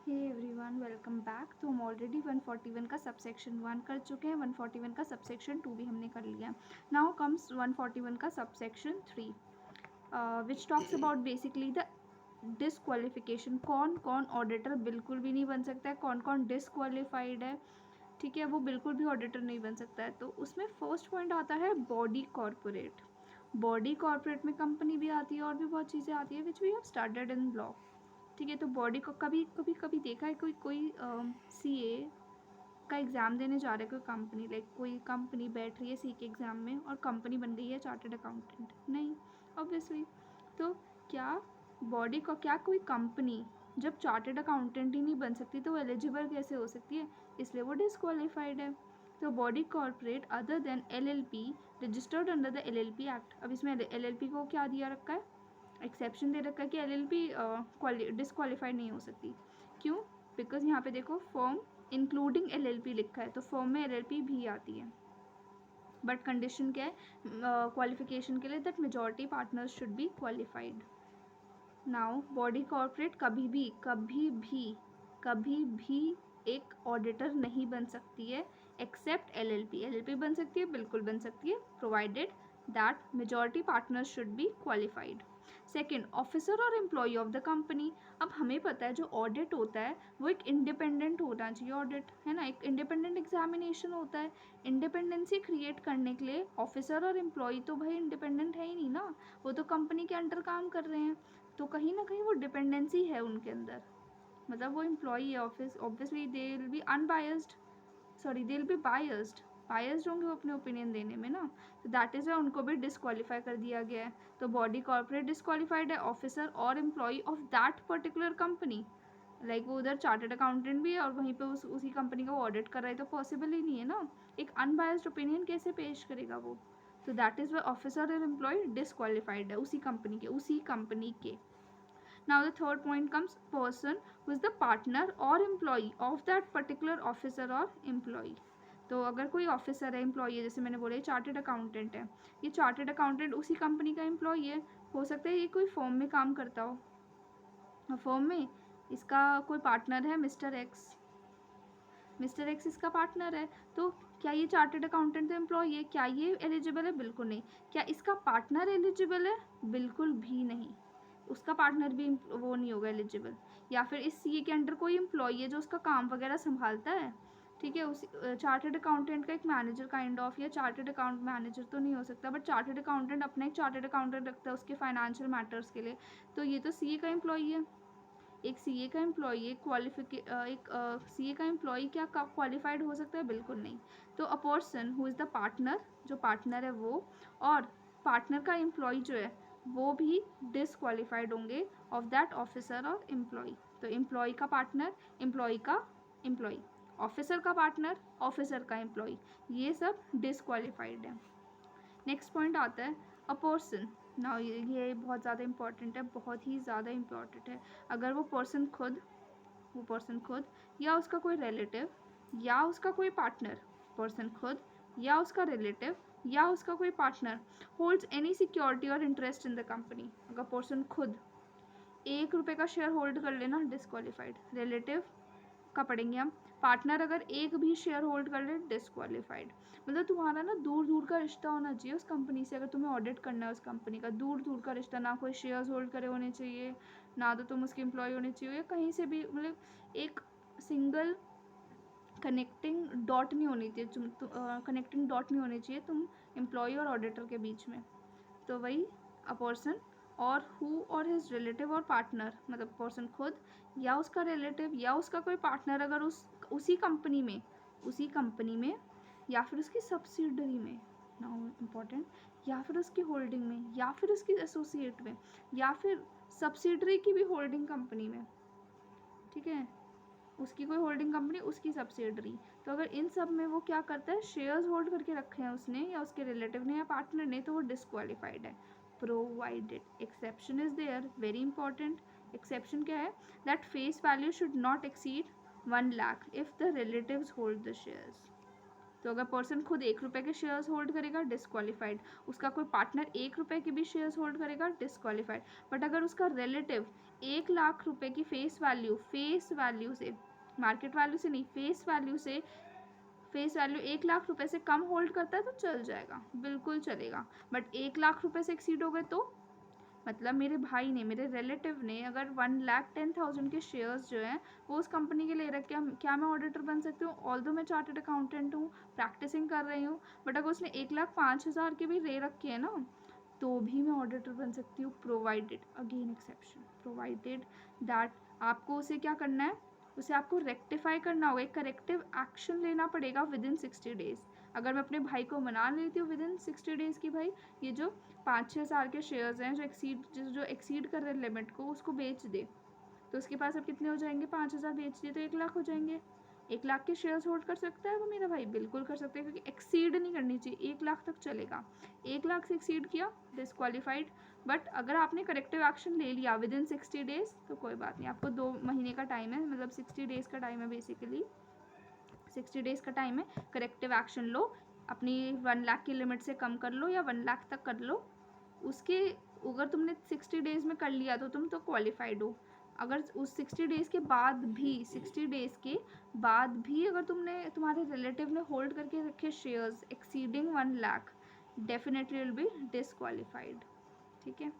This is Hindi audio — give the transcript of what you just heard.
Hey everyone, welcome back. तो हम ऑलरेडी 141 का सबसेक्शन 1 कर चुके हैं। 141 का सबसेक्शन 2 भी हमने कर लिया। नाउ कम्स 141 का subsection 3 which talks about basically the disqualification. कौन कौन ऑडिटर बिल्कुल भी नहीं बन सकता है, कौन कौन डिसक्वालिफाइड है, ठीक है, वो बिल्कुल भी ऑडिटर नहीं बन सकता है। तो उसमें फर्स्ट पॉइंट आता है बॉडी कॉरपोरेट। बॉडी कॉरपोरेट में कंपनी भी आती है और भी बहुत चीज़ें आती है which we have started in law. ठीक है, तो बॉडी को कभी कभी कभी देखा है कोई सीए का एग्ज़ाम देने जा रहा है, कोई कंपनी, लाइक कोई कंपनी बैठ रही है सी के एग्ज़ाम में और कंपनी बन गई है चार्टर्ड अकाउंटेंट? नहीं, ऑब्वियसली। तो क्या बॉडी को, क्या कोई कंपनी जब चार्टर्ड अकाउंटेंट ही नहीं बन सकती तो वो एलिजिबल कैसे हो सकती है? इसलिए वो डिसक्वालीफाइड है। तो body corporate other than LLP registered under the LLP act. अब इसमें LLP को क्या दिया रखा है? एक्सेप्शन दे रखा है कि LLP डिसक्वालीफाइड नहीं हो सकती। क्यों? बिकॉज यहाँ पे देखो फॉर्म इंक्लूडिंग LLP लिखा है, तो फॉर्म में LLP भी आती है। बट कंडीशन क्या है क्वालिफिकेशन के लिए? That majority partners should be qualified. Now body corporate कभी भी एक ऑडिटर नहीं बन सकती है एक्सेप्ट LLP। LLP बन सकती है, बिल्कुल बन सकती है, provided that majority partners should be qualified. Second, officer और एम्प्लॉय ऑफ द कंपनी। अब हमें पता है जो ऑडिट होता है वो एक इंडिपेंडेंट होना चाहिए, ऑडिट है ना, एक इंडिपेंडेंट एग्जामिनेशन होता है। इंडिपेंडेंसी क्रिएट करने के लिए ऑफिसर और एम्प्लॉय तो भाई इंडिपेंडेंट है ही नहीं ना, वो तो कंपनी के अंडर काम कर रहे हैं, तो कहीं ना कहीं वो डिपेंडेंसी है उनके अंदर। मतलब वो एम्प्लॉई है office, obviously they will be unbiased, sorry they will be biased, biased होंगे वो अपने ओपिनियन देने में ना। तो दैट इज़ वाई उनको भी डिसक्वालीफाई कर दिया गया है। तो बॉडी कॉर्पोरेट डिसक्वालीफाइड है, ऑफिसर और employee of that particular company, like वो उधर चार्टर्ड अकाउंटेंट भी है और वहीं पे उसी कंपनी का वो ऑडिट कर रहा है, तो पॉसिबल ही नहीं है ना, एक अनबायस्ड ओपिनियन कैसे पेश करेगा वो। तो दैट इज़ वाई ऑफिसर और एम्प्लॉय डिसक्वालीफाइड है उसी कंपनी के। Now the third point comes person who is the partner or employee of that particular officer or employee. तो अगर कोई ऑफिसर है, एम्प्लॉई है, जैसे मैंने बोला ये चार्टर्ड अकाउंटेंट है, ये चार्टर्ड अकाउंटेंट उसी कंपनी का एम्प्लॉई है। हो सकता है ये कोई फर्म में काम करता हो, फर्म में इसका कोई पार्टनर है मिस्टर एक्स, मिस्टर एक्स इसका पार्टनर है। तो क्या ये चार्टर्ड अकाउंटेंट तो एम्प्लॉई है, क्या ये एलिजिबल है? बिल्कुल नहीं। क्या इसका पार्टनर एलिजिबल है? बिल्कुल भी नहीं, उसका पार्टनर भी वो नहीं होगा एलिजिबल। या फिर इस सीए के अंडर कोई एम्प्लॉई है जो उसका काम वगैरह संभालता है, ठीक है, उस चार्टर्ड अकाउंटेंट का एक मैनेजर काइंड ऑफ, या चार्टर्ड अकाउंट मैनेजर तो नहीं हो सकता, बट चार्टर्ड अकाउंटेंट अपना एक चार्टर्ड अकाउंटेंट रखता है उसके फाइनेंशियल मैटर्स के लिए, तो ये तो सीए का एम्प्लॉई है। एक सीए का एम्प्लॉई एक सीए का एम्प्लॉई क्या क्वालिफाइड हो सकता है? बिल्कुल नहीं। तो a person who is the partner, जो पार्टनर है वो, और पार्टनर का एम्प्लॉय जो है वो भी डिसक्वालिफाइड होंगे ऑफ दैट ऑफिसर और एम्प्लॉय। तो एम्प्लॉय का पार्टनर, एम्प्लॉय का एम्प्लॉय, ऑफिसर का पार्टनर, ऑफिसर का एम्प्लॉय, ये सब डिसक्वालिफाइड है। नेक्स्ट पॉइंट आता है अ पर्सन। ना ये बहुत ज़्यादा इंपॉर्टेंट है, बहुत ही ज़्यादा इंपॉर्टेंट है। अगर वो पर्सन खुद या उसका कोई रिलेटिव या उसका कोई पार्टनर, पर्सन खुद या उसका रिलेटिव या उसका कोई पार्टनर होल्ड्स एनी सिक्योरिटी और इंटरेस्ट इन द कंपनी। अगर पर्सन खुद 1 रुपये का शेयर होल्ड कर लेना, डिसक्वालीफाइड। रिलेटिव का पढ़ेंगे हम, पार्टनर अगर एक भी शेयर होल्ड कर ले, डिसक्वालीफाइड। मतलब तुम्हारा ना दूर दूर का रिश्ता होना चाहिए उस कंपनी से, अगर तुम्हें ऑडिट करना है उस कंपनी का, दूर दूर का रिश्ता, ना कोई शेयर्स होल्ड करे होने चाहिए, ना तो तुम उसके एम्प्लॉय होने चाहिए, या कहीं से भी, मतलब एक सिंगल कनेक्टिंग डॉट नहीं होनी चाहिए, कनेक्टिंग डॉट नहीं होनी चाहिए तुम एम्प्लॉय और ऑडिटर के बीच में। तो वही अ पर्सन और हु और हिज रिलेटिव और पार्टनर, मतलब पर्सन खुद या उसका रिलेटिव या उसका कोई पार्टनर अगर उसी कंपनी में या फिर उसकी सब्सिडरी में, नाउ इम्पॉर्टेंट, या फिर उसकी होल्डिंग में या फिर उसकी एसोसिएट में या फिर सब्सिडरी की भी होल्डिंग कंपनी में, ठीक है, उसकी कोई होल्डिंग कंपनी, उसकी सब्सिडरी। तो अगर इन सब में वो क्या करता है, शेयर्स होल्ड करके रखे हैं उसने या उसके रिलेटिव ने या पार्टनर ने, तो वो डिसक्वालीफाइड है। Provided exception is there, very important. Exception क्या है? That face value should not exceed 1 lakh if the relatives hold the shares. तो अगर पर्सन खुद 1 रुपये के शेयर्स होल्ड करेगा, डिसक्वालीफाइड। उसका कोई पार्टनर 1 रुपये के भी शेयर्स होल्ड करेगा, डिसक्वालीफाइड। बट अगर उसका रिलेटिव 1,00,000 रुपए की फेस वैल्यू से, मार्केट वैल्यू से नहीं, फेस वैल्यू 1,00,000 रुपए से कम होल्ड करता है तो चल जाएगा, बिल्कुल चलेगा। बट 1,00,000 रुपए से एक्सीड हो गए तो, मतलब मेरे भाई ने, मेरे रिलेटिव ने अगर 1,10,000 के शेयर्स जो हैं वो उस कंपनी के ले रखे हैं, क्या मैं ऑडिटर बन सकती हूँ? ऑल्दो मैं चार्टर्ड अकाउंटेंट हूँ, प्रैक्टिसिंग कर रही हूँ, बट अगर उसने 1,05,000 के भी ले रखे हैं ना, तो भी मैं ऑडिटर बन सकती हूँ, provided, again exception, provided that आपको उसे क्या करना है, उसे आपको रेक्टिफाई करना होगा, एक करेक्टिव एक्शन लेना पड़ेगा विद इन 60 डेज। अगर मैं अपने भाई को मना लेती हूँ विद इन 60 डेज की भाई ये जो 5-6 साल के शेयर्स हैं जो एक्सीड कर रहे हैं लिमिट को, उसको बेच दे, तो उसके पास अब कितने हो जाएंगे? 5,000 बेच दिए तो 1,00,000 हो जाएंगे। 1,00,000 के शेयर्स होल्ड कर सकता है वो मेरा भाई, बिल्कुल कर सकता है, क्योंकि एक्सीड नहीं करनी चाहिए, 1,00,000 तक चलेगा। 1,00,000 से एक्सीड किया, डिस्क्वालीफाइड। बट अगर आपने करेक्टिव एक्शन ले लिया विद इन 60 डेज तो कोई बात नहीं, आपको 2 महीने का टाइम है, मतलब 60 डेज का टाइम है, बेसिकली 60 डेज का टाइम है, करेक्टिव एक्शन लो, अपनी 1,00,000 की लिमिट से कम कर लो या 1,00,000 तक कर लो। उसके अगर तुमने 60 डेज में कर लिया तो तुम तो क्वालिफाइड हो। अगर उस 60 डेज के बाद भी, 60 डेज के बाद भी अगर तुम्हारे रिलेटिव ने होल्ड करके रखे shares exceeding 1,00,000, definitely will be disqualified. ठीक है।